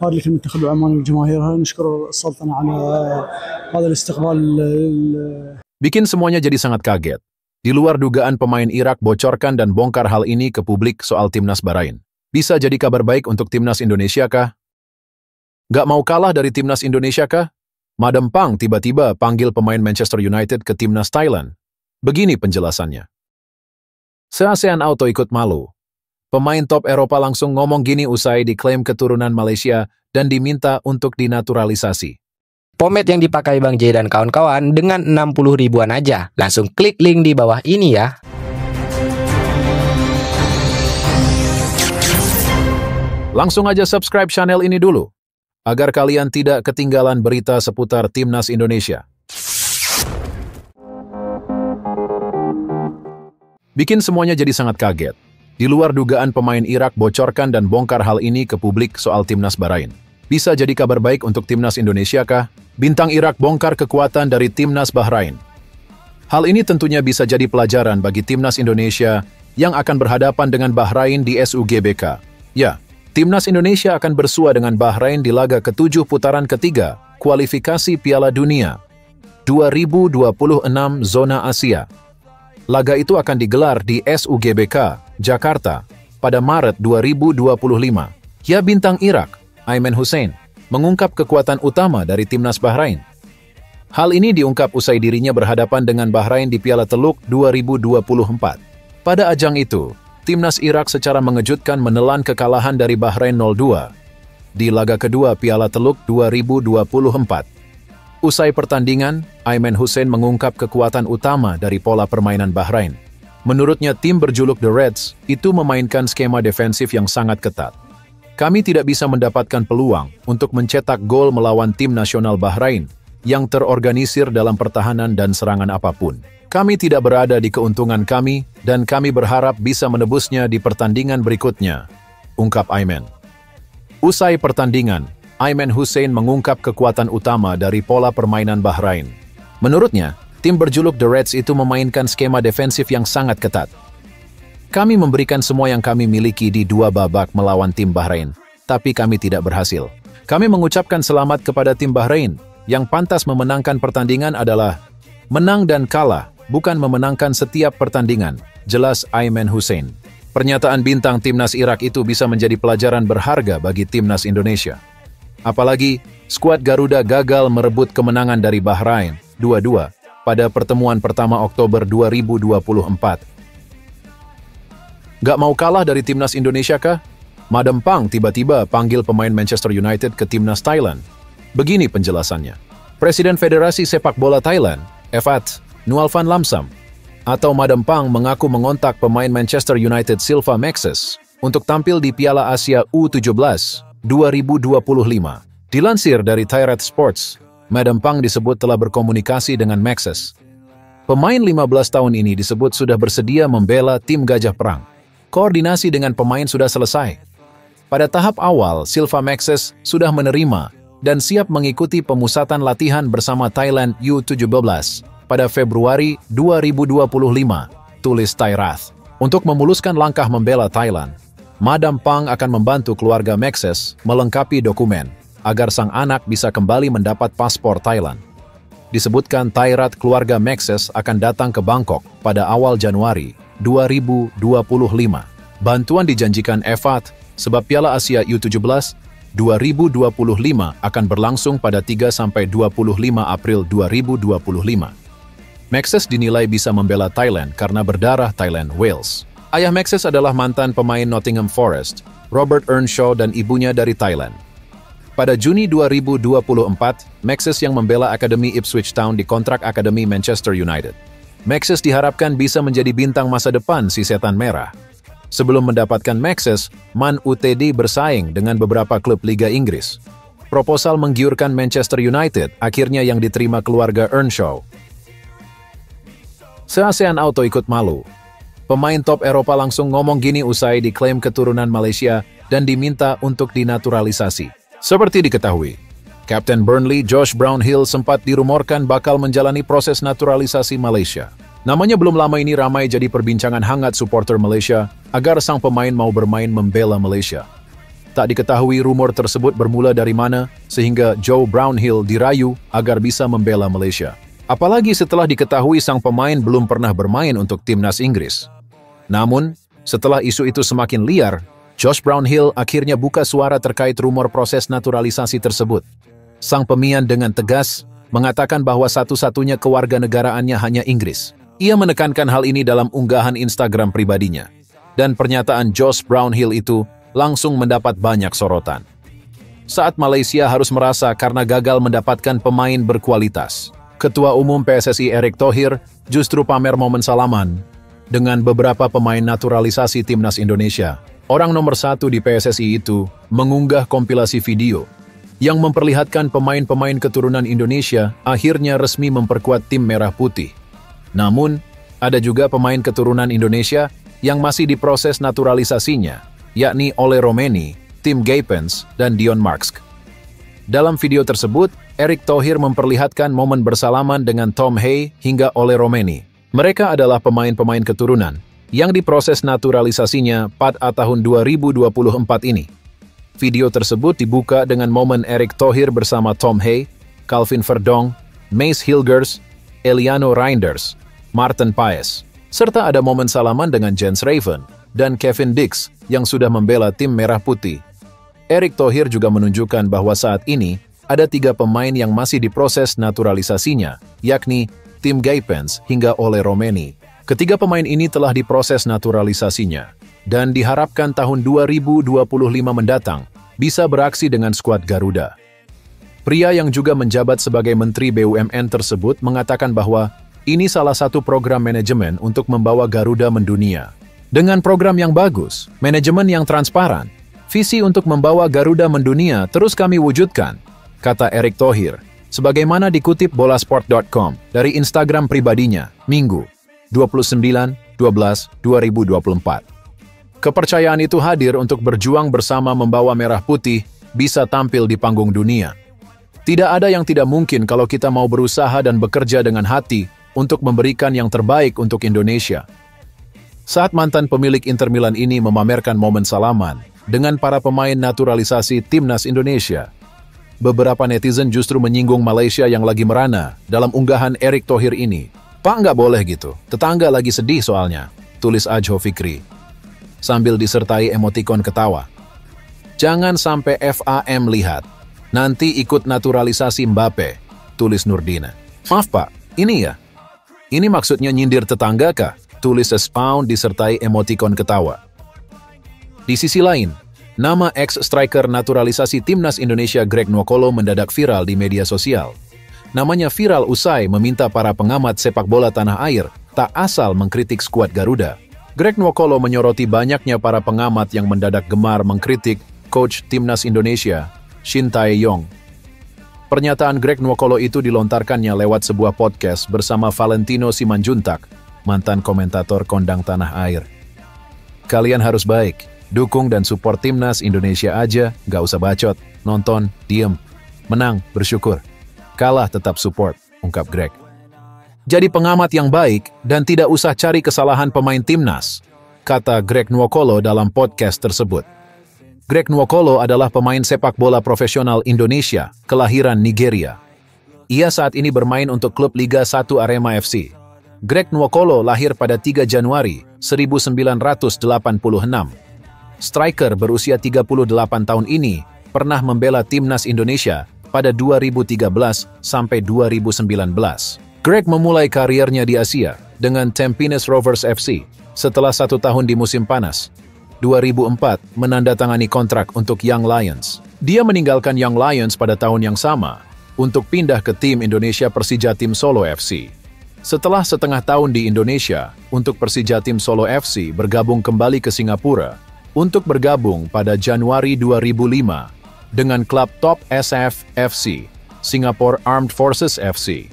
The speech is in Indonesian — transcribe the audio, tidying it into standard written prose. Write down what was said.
هارد لك المنتخب العماني وجماهيرها. نشكر السلطنة على هذا الاستقبال. Bikin semuanya jadi sangat kaget. Di luar dugaan, pemain Irak bocorkan dan bongkar hal ini ke publik soal timnas Bahrain. Bisa jadi kabar baik untuk timnas Indonesia kah? Gak mau kalah dari timnas Indonesia kah? Madam Pang tiba-tiba panggil pemain Manchester United ke timnas Thailand. Begini penjelasannya. Se-ASEAN Auto ikut malu. Pemain top Eropa langsung ngomong gini usai diklaim keturunan Malaysia dan diminta untuk dinaturalisasi. Pomade yang dipakai Bang J dan kawan-kawan dengan 60 ribuan aja. Langsung klik link di bawah ini ya. Langsung aja subscribe channel ini dulu, agar kalian tidak ketinggalan berita seputar timnas Indonesia. Bikin semuanya jadi sangat kaget. Di luar dugaan, pemain Irak bocorkan dan bongkar hal ini ke publik soal timnas Bahrain. Bisa jadi kabar baik untuk timnas Indonesia kah? Bintang Irak bongkar kekuatan dari timnas Bahrain. Hal ini tentunya bisa jadi pelajaran bagi timnas Indonesia yang akan berhadapan dengan Bahrain di SUGBK. Ya, timnas Indonesia akan bersua dengan Bahrain di laga ke-7 putaran ketiga kualifikasi Piala Dunia 2026 Zona Asia. Laga itu akan digelar di SUGBK, Jakarta, pada Maret 2025. Ya, bintang Irak, Ayman Hussein, mengungkap kekuatan utama dari timnas Bahrain. Hal ini diungkap usai dirinya berhadapan dengan Bahrain di Piala Teluk 2024. Pada ajang itu, timnas Irak secara mengejutkan menelan kekalahan dari Bahrain 0-2 di laga kedua Piala Teluk 2024. Usai pertandingan, Ayman Hussein mengungkap kekuatan utama dari pola permainan Bahrain. Menurutnya, tim berjuluk The Reds itu memainkan skema defensif yang sangat ketat. Kami tidak bisa mendapatkan peluang untuk mencetak gol melawan tim nasional Bahrain yang terorganisir dalam pertahanan dan serangan apapun. Kami tidak berada di keuntungan kami dan kami berharap bisa menebusnya di pertandingan berikutnya, ungkap Ayman. Usai pertandingan, Ayman Hussein mengungkap kekuatan utama dari pola permainan Bahrain. Menurutnya, tim berjuluk The Reds itu memainkan skema defensif yang sangat ketat. Kami memberikan semua yang kami miliki di 2 babak melawan tim Bahrain, tapi kami tidak berhasil. Kami mengucapkan selamat kepada tim Bahrain. Yang pantas memenangkan pertandingan adalah menang dan kalah, bukan memenangkan setiap pertandingan, jelas Ayman Hussein. Pernyataan bintang timnas Irak itu bisa menjadi pelajaran berharga bagi timnas Indonesia. Apalagi, skuad Garuda gagal merebut kemenangan dari Bahrain 2-2 pada pertemuan pertama Oktober 2024. Gak mau kalah dari timnas Indonesia kah? Madam Pang tiba-tiba panggil pemain Manchester United ke timnas Thailand. Begini penjelasannya. Presiden Federasi Sepak Bola Thailand, FAT, Nualvan Lamsam, atau Madam Pang mengaku mengontak pemain Manchester United Silva Maxes untuk tampil di Piala Asia U17 2025. Dilansir dari Thairat Sports, Madam Pang disebut telah berkomunikasi dengan Maxes. Pemain 15 tahun ini disebut sudah bersedia membela tim Gajah Perang. Koordinasi dengan pemain sudah selesai. Pada tahap awal, Silva Maxes sudah menerima dan siap mengikuti pemusatan latihan bersama Thailand U17 pada Februari 2025, tulis Thairat. Untuk memuluskan langkah membela Thailand, Madam Pang akan membantu keluarga Maxes melengkapi dokumen agar sang anak bisa kembali mendapat paspor Thailand. Disebutkan Thairat keluarga Maxes akan datang ke Bangkok pada awal Januari 2025. Bantuan dijanjikan FAT sebab Piala Asia U17 2025 akan berlangsung pada 3-25 April 2025. Maxes dinilai bisa membela Thailand karena berdarah Thailand-Wales. Ayah Maxes adalah mantan pemain Nottingham Forest, Robert Earnshaw, dan ibunya dari Thailand. Pada Juni 2024, Maxes yang membela Akademi Ipswich Town dikontrak Akademi Manchester United. Maxes diharapkan bisa menjadi bintang masa depan si Setan Merah. Sebelum mendapatkan Maxes, Man Utd bersaing dengan beberapa klub Liga Inggris. Proposal menggiurkan Manchester United akhirnya yang diterima keluarga Earnshaw. Se-ASEAN Auto ikut malu. Pemain top Eropa langsung ngomong gini usai diklaim keturunan Malaysia dan diminta untuk dinaturalisasi. Seperti diketahui, Kapten Burnley Josh Brownhill sempat dirumorkan bakal menjalani proses naturalisasi Malaysia. Namanya belum lama ini ramai jadi perbincangan hangat supporter Malaysia agar sang pemain mau bermain membela Malaysia. Tak diketahui rumor tersebut bermula dari mana sehingga Joe Brownhill dirayu agar bisa membela Malaysia. Apalagi setelah diketahui sang pemain belum pernah bermain untuk timnas Inggris. Namun, setelah isu itu semakin liar, Josh Brownhill akhirnya buka suara terkait rumor proses naturalisasi tersebut. Sang pemian dengan tegas mengatakan bahwa satu-satunya kewarganegaraannya hanya Inggris. Ia menekankan hal ini dalam unggahan Instagram pribadinya. Dan pernyataan Josh Brownhill itu langsung mendapat banyak sorotan. Saat Malaysia harus merasa karena gagal mendapatkan pemain berkualitas, Ketua Umum PSSI Erick Thohir justru pamer momen salaman dengan beberapa pemain naturalisasi timnas Indonesia. Orang nomor 1 di PSSI itu mengunggah kompilasi video yang memperlihatkan pemain-pemain keturunan Indonesia akhirnya resmi memperkuat tim Merah Putih. Namun, ada juga pemain keturunan Indonesia yang masih diproses naturalisasinya, yakni Ole Romeni, Tim Gaypens, dan Dion Marks. Dalam video tersebut, Erick Thohir memperlihatkan momen bersalaman dengan Tom Hay hingga Ole Romeni. Mereka adalah pemain-pemain keturunan yang diproses naturalisasinya pada tahun 2024 ini. Video tersebut dibuka dengan momen Erick Thohir bersama Tom Hay, Calvin Verdong, Mace Hilgers, Eliano Reinders, Martin Paes, serta ada momen salaman dengan Jens Raven dan Kevin Dix yang sudah membela tim Merah Putih. Erick Thohir juga menunjukkan bahwa saat ini ada 3 pemain yang masih diproses naturalisasinya, yakni Tim Gaypens hingga Ole Romeni. Ketiga pemain ini telah diproses naturalisasinya dan diharapkan tahun 2025 mendatang bisa beraksi dengan skuad Garuda. Pria yang juga menjabat sebagai Menteri BUMN tersebut mengatakan bahwa ini salah satu program manajemen untuk membawa Garuda mendunia. Dengan program yang bagus, manajemen yang transparan, visi untuk membawa Garuda mendunia terus kami wujudkan, kata Erick Thohir, sebagaimana dikutip bolasport.com dari Instagram pribadinya, Minggu, 29/12/2024. Kepercayaan itu hadir untuk berjuang bersama membawa Merah Putih bisa tampil di panggung dunia. Tidak ada yang tidak mungkin kalau kita mau berusaha dan bekerja dengan hati untuk memberikan yang terbaik untuk Indonesia. Saat mantan pemilik Inter Milan ini memamerkan momen salaman dengan para pemain naturalisasi timnas Indonesia, beberapa netizen justru menyinggung Malaysia yang lagi merana dalam unggahan Erick Thohir ini. Pak, nggak boleh gitu, tetangga lagi sedih soalnya, tulis Ajho Fikri, sambil disertai emotikon ketawa. Jangan sampai FAM lihat, nanti ikut naturalisasi Mbappe, tulis Nurdina. Maaf Pak, ini ya? Ini maksudnya nyindir tetangga kah? Tulis Spawn disertai emotikon ketawa. Di sisi lain, nama ex-striker naturalisasi timnas Indonesia Greg Nwokolo mendadak viral di media sosial. Namanya viral usai meminta para pengamat sepak bola tanah air tak asal mengkritik skuad Garuda. Greg Nwokolo menyoroti banyaknya para pengamat yang mendadak gemar mengkritik coach timnas Indonesia, Shin Tae-yong. Pernyataan Greg Nwokolo itu dilontarkannya lewat sebuah podcast bersama Valentino Simanjuntak, mantan komentator kondang tanah air. Kalian harus baik, dukung dan support timnas Indonesia aja, gak usah bacot, nonton, diem, menang, bersyukur. Kalah tetap support, ungkap Greg. Jadi pengamat yang baik dan tidak usah cari kesalahan pemain timnas, kata Greg Nwokolo dalam podcast tersebut. Greg Nwokolo adalah pemain sepak bola profesional Indonesia, kelahiran Nigeria. Ia saat ini bermain untuk klub Liga 1 Arema FC. Greg Nwokolo lahir pada 3 Januari 1986. Striker berusia 38 tahun ini pernah membela timnas Indonesia pada 2013 sampai 2019. Greg memulai karirnya di Asia dengan Tampines Rovers FC setelah 1 tahun di musim panas. 2004 menandatangani kontrak untuk Young Lions. Dia meninggalkan Young Lions pada tahun yang sama untuk pindah ke tim Indonesia Persija Tim Solo FC. Setelah setengah tahun di Indonesia, untuk Persija Tim Solo FC bergabung kembali ke Singapura untuk bergabung pada Januari 2005 dengan klub Top SF FC, Singapore Armed Forces FC.